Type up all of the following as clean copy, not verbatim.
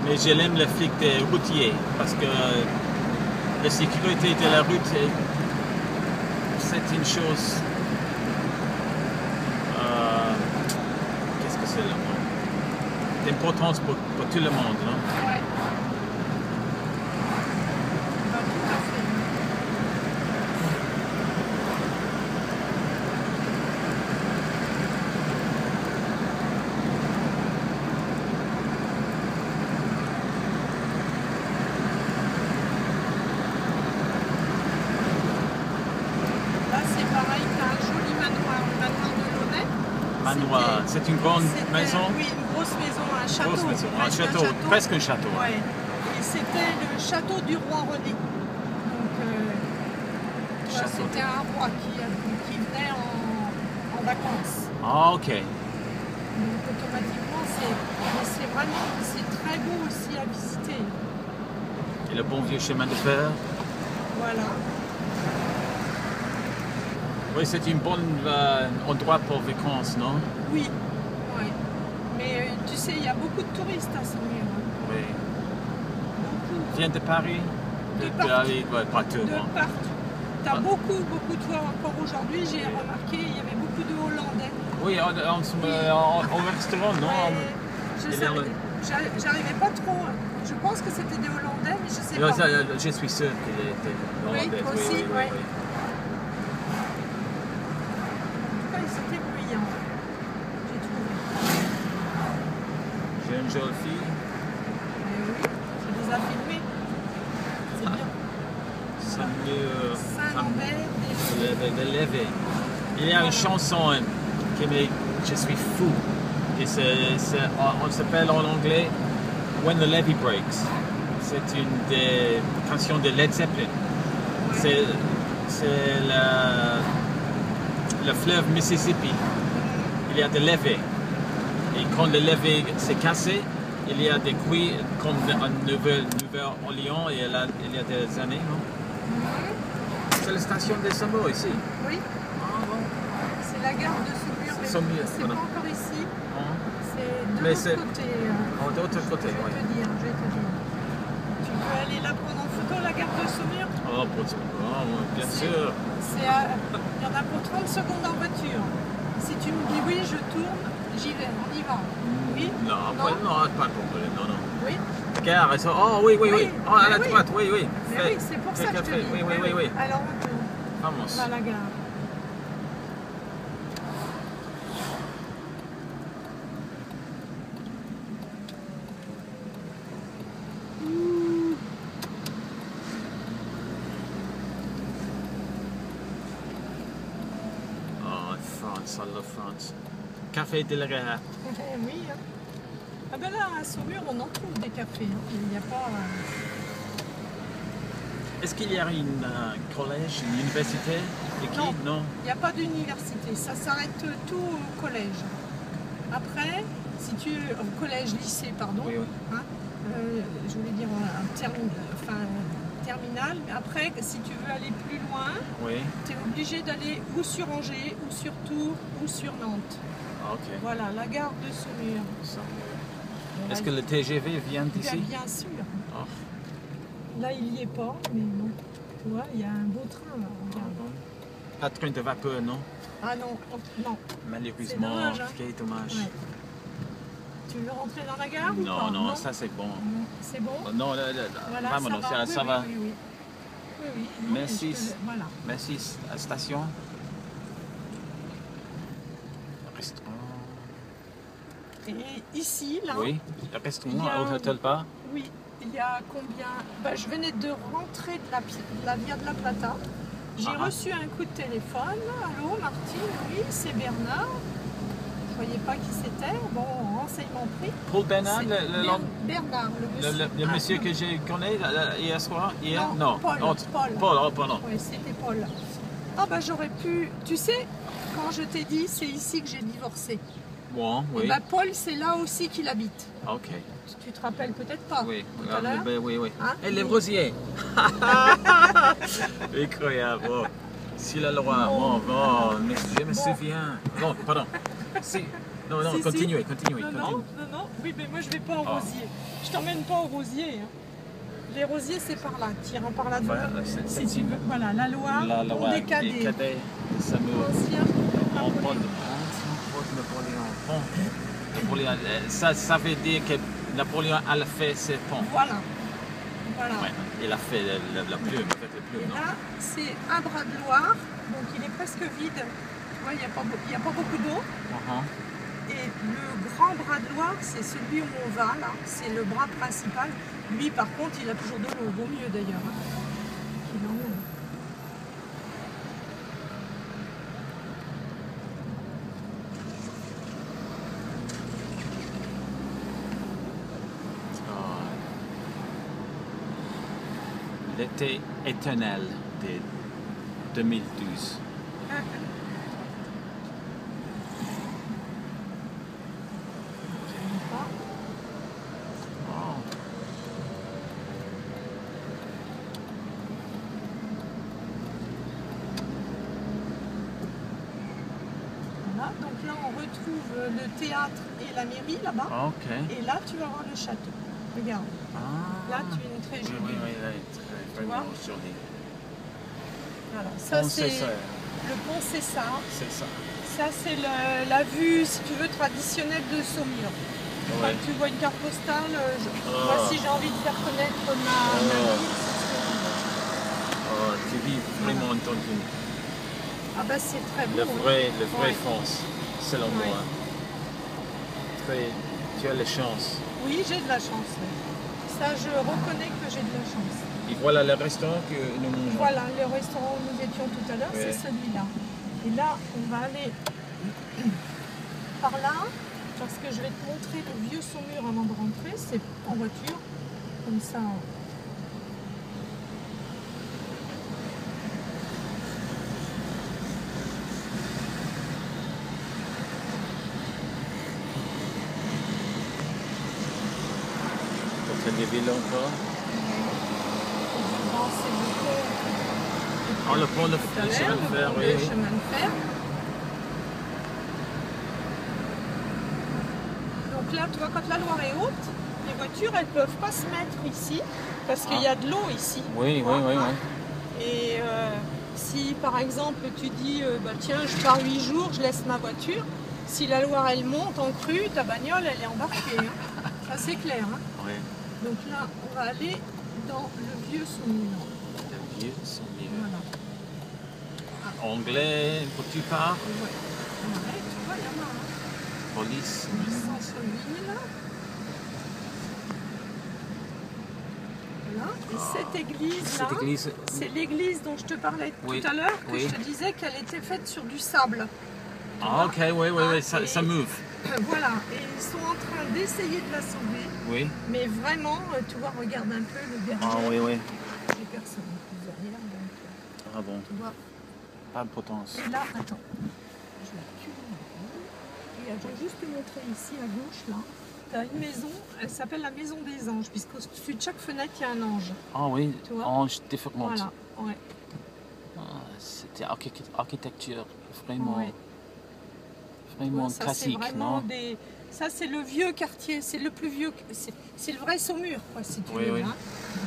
Mais j'aime les flics des routiers parce que la sécurité de la route, c'est une chose. Qu'est-ce que c'est le mot? D'importance pour tout le monde, non? Ouais. Bah, tout à fait. Là, c'est pareil, t'as un joli manoir, le manoir de Launay. Manoir, c'est une grande maison? Oui, une grosse maison, un château. Grosse maison. Un presque château, presque un château. Ouais. Et c'était le château du roi René. Donc, c'était un roi qui venait en vacances. Ah, ok. Donc, automatiquement, c'est vraiment, c'est très beau aussi à visiter. Et le bon vieux chemin de fer? Voilà. Oui, c'est un bon endroit pour vacances, non? Oui. Ouais. Mais tu sais, il y a beaucoup de touristes à Saumur. Oui. Beaucoup. Vient de Paris? De partout. Ouais, partout. De Bon. partout. Tu as beaucoup de fois encore aujourd'hui, j'ai remarqué, il y avait beaucoup de Hollandais. Oui, au restaurant, non? Ouais, j'arrivais pas trop. Je pense que c'était des Hollandais, mais je sais pas. Je suis sûr qu'il était hollandais. Oui, toi aussi, oui. ouais. En tout cas, c'était bruyant, j'ai trouvé. J'ai une jolie fille. Mais oui, tu les as filmés. C'est bien. Saint-Lambert de Lévé. Il y a une chanson qui me... Je suis fou. Et on s'appelle en anglais When the Levee Breaks. C'est une des cantions de Led Zeppelin. Ouais. C'est le fleuve Mississippi. Il y a des levées. Et quand le levé s'est cassé, il y a des puits comme en Nouvelle-Orléans il y a des années. C'est la station de Saumur ici. Oui. Ah, bon. C'est la gare de Saumur, mais c'est pas encore ici. C'est de l'autre côté. De l'autre côté, oui. Je vais te dire. Tu peux aller là prendre en photo la gare de Saumur? Oh, bien sûr. Il y en a pour 30 secondes en voiture. Si tu me dis oui, je tourne, j'y vais, on y va. Oui? Non, pas de problème, non. Oui? Gare, oh oui. Oh, à la droite, oui. Mais oui, c'est pour ça que je te dis. Oui. Alors on tourne. Vamos. À la gare. France, I love France. Café de la Gare. Oui. Hein. Ah ben là, à Saumur, on en trouve des cafés. Hein. Il n'y a pas... Est-ce qu'il y a une collège, une université ici? Non. Il n'y a pas d'université. Ça s'arrête tout au collège. Après, si tu... Au collège-lycée, pardon. Oui. Hein, je voulais dire terminal. Mais après, si tu veux aller plus loin, tu es obligé d'aller ou sur Angers, ou sur Tours, ou sur Nantes. Ah, ok. Voilà, la gare de Saumur. Est-ce que le TGV vient d'ici? Bien sûr. Oh. Là, il n'y est pas, mais non. Tu vois, il y a un beau train là. Pas de train de vapeur, non? Ah non. Malheureusement, dommage, hein. quel dommage. Ouais. Tu veux rentrer dans la gare ou pas? Non, ça c'est bon. C'est bon? Non, Voilà, vámonos, ça va. Oui. Non, Merci. voilà. Merci, à la station. Restaurant. Et ici, là... Oui, le restaurant au Hôtel Bar. Oui, il y a combien... je venais de rentrer de la Via de la Plata. J'ai reçu un coup de téléphone. Allô, Martine? Oui, c'est Bernard. Je ne voyais pas qui c'était. Bon, renseignement pris. Paul Bernard, Bernard, le monsieur que j'ai connu hier soir? Non, Paul. Paul, pardon. Oui, c'était Paul. Ah bah j'aurais pu... Tu sais, quand je t'ai dit, c'est ici que j'ai divorcé. Bon, oui. Et bah Paul, c'est là aussi qu'il habite. Ok. Tu te rappelles peut-être pas? Oui, tout à l'heure. Oui. Hein? Et les rosiers. Incroyable. Oh. Si la loi, je me souviens. Non, pardon. Si, Non, non, Si, continuez, si. continuez. Non, continuez. non. Oui, mais moi je vais pas au rosier. Je t'emmène pas au rosier. Hein. Les rosiers, c'est par là. Tirant par là Voilà, devant. c'est Si tu veux. Voilà, la Loire, pont des Cadets. Ça me... Ancien Pont Napoléon. Napoléon. Ça veut dire que Napoléon a fait ce pont. Voilà. Voilà. Ouais, il a fait la plume, avec la plume. Et là, c'est un bras de Loire, donc il est presque vide. Tu vois, il n'y a pas beaucoup d'eau. Et le grand bras de Loire, c'est celui où on va, là. C'est le bras principal. Lui, par contre, il a toujours de l'eau. Vaut mieux, d'ailleurs. Qu'il en ait. L'été éternel de 2012. Voilà, donc là on retrouve le théâtre et la mairie là-bas. Ok. Et là tu vas voir le château. Regarde. Là tu es très jolie. Oui, là, très vois joli. Voilà, ça Pont c'est Césaire. le pont Césaire. C'est ça. Ça c'est la vue, si tu veux, traditionnelle de Saumur. Ouais. Quand tu vois une carte postale, moi si j'ai envie de faire connaître ma ville, Tu vis vraiment dans une... ah bah c'est très beau. Le vrai Ouais. France, selon Ouais. moi. Tu as la chance. Oui, j'ai de la chance. Oui. Ça, je reconnais que j'ai de la chance. Et voilà le restaurant que nous mangeons. Voilà, le restaurant où nous étions tout à l'heure, Ouais. c'est celui-là. Et là, on va aller par là, parce que je vais te montrer le vieux Saumur avant de rentrer. C'est en voiture, comme ça. Pour des villes encore. Bon, c'est le pont. Le pont de Tout à l'heure, chemin de fer, le oui. chemin de fer. Donc là, tu vois, quand la Loire est haute, les voitures, elles ne peuvent pas se mettre ici, parce qu'il y a de l'eau ici. Oui. Et si, par exemple, tu dis, bah, tiens, je pars 8 jours, je laisse ma voiture, si la Loire, elle monte en crue, ta bagnole, elle est embarquée. Hein. Ça, c'est clair. Hein. Oui. Donc là, on va aller dans le vieux Saumur. Le vieux Saumur. Voilà. Anglais, pour tu pars. Ouais. Ouais, tu vois, il y en a. Hein. Police. Centre-ville. Voilà. Et cette église-là, Cette église. c'est l'église dont je te parlais Oui. tout à l'heure, que Oui. je te disais qu'elle était faite sur du sable. Ah, ok, oui, et- ça move. Voilà, et ils sont en train d'essayer de la sauver, Oui. mais vraiment, tu vois, regarde un peu le berger. Ah, oui. Les personnes derrière, donc, Ah bon, tu vois. pas de potence. Et là, attends, je vais reculer. Et je vais juste te montrer ici à gauche, là. Tu as une maison, elle s'appelle la maison des anges, puisqu'au-dessus de chaque fenêtre, il y a un ange. Ah oui, Tu vois? ange différente. Voilà, ouais. C'était architecture vraiment, Ouais. vraiment Ça, c'est classique, vraiment non? Ça, c'est le vieux quartier, c'est le plus vieux, c'est le vrai Saumur, quoi, si tu veux. Oui. Hein.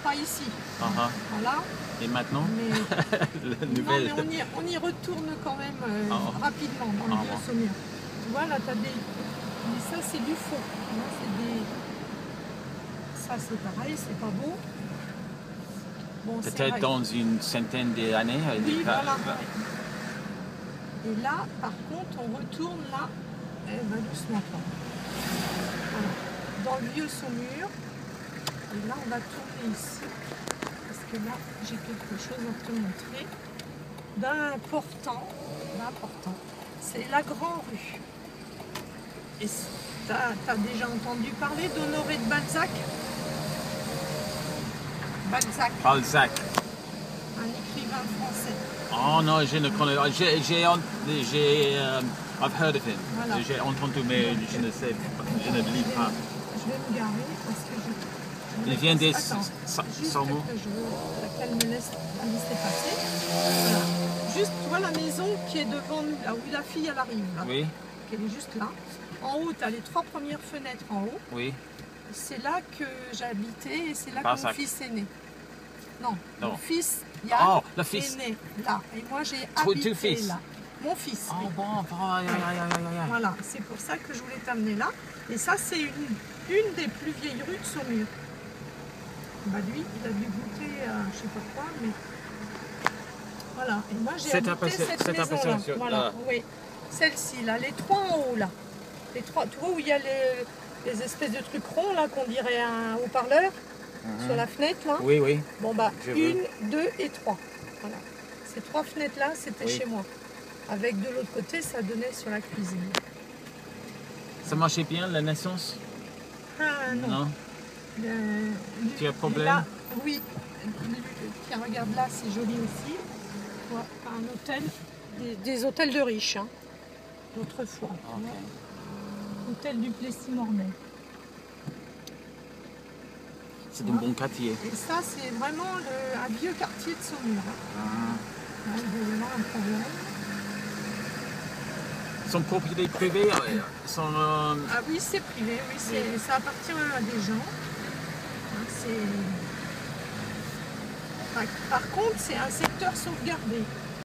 Pas ici. Ah, Voilà. Et maintenant, Mais, la non, nouvelle. mais on y retourne quand même rapidement dans le Ah, vieux bon. Saumur. Tu vois, là, tu as des. Mais ça, c'est du faux. Là, c'est des. Ça, c'est pareil, c'est pas beau. Bon, c'est Peut-être vrai. dans une centaine d'années. Oui, voilà. Et là, par contre, on retourne là. Elle va doucement pas. Voilà. Dans le vieux Saumur. Et là, on va tourner ici. Parce que là, j'ai quelque chose à te montrer. D'important. C'est la Grande Rue. Et tu as déjà entendu parler d'Honoré de Balzac? Balzac, Balzac. un écrivain français. Oh non, je ne connais pas. I've heard of him. Voilà. J'ai entendu, mais je ne sais pas. Je ne lis pas. Je vais me garer parce que je Il vient des Attends, juste sans mots. que qu'elle me laisse passer. Voilà. Juste, tu vois la maison qui est devant nous, là où la fille elle arrive. Là. Oui. Elle est juste là. en haut, tu as les 3 premières fenêtres en haut. Oui. C'est là que j'habitais et c'est là que mon fils est né. Non, Non. mon fils Yann le fils. est né là. Et moi, j'ai Two habité fils. là. Mon fils. Oh oui. bon, Voilà, c'est pour ça que je voulais t'amener là. Et ça, c'est une des plus vieilles rues de Saumur. Bah lui, il a dû goûter je sais pas quoi, mais voilà. Et moi, j'ai habité cette maison-là. Voilà, oui. Celle-ci, là, les 3 en haut, là. Les 3, tu vois où il y a les espèces de trucs ronds, là, qu'on dirait un haut-parleur sur la fenêtre, là. Oui, oui. Bon, bah, 1, 2 et 3. Voilà. Ces 3 fenêtres-là, c'était chez moi. Avec de l'autre côté, ça donnait sur la cuisine. Ça marchait bien, la naissance? Ah non. Tu as problème? Là, oui. Tiens, regarde là, c'est joli aussi. Ouais, un hôtel, des hôtels de riches, hein, d'autrefois. Okay. Hôtel du Plessis-Mornay. C'est un bon quartier. Et ça, c'est vraiment un vieux quartier de Saumur. Hein. Il y a vraiment un problème. Son propriété privée, son... Ah oui, c'est privé, oui, ça appartient à des gens. Hein, par contre, c'est un secteur sauvegardé.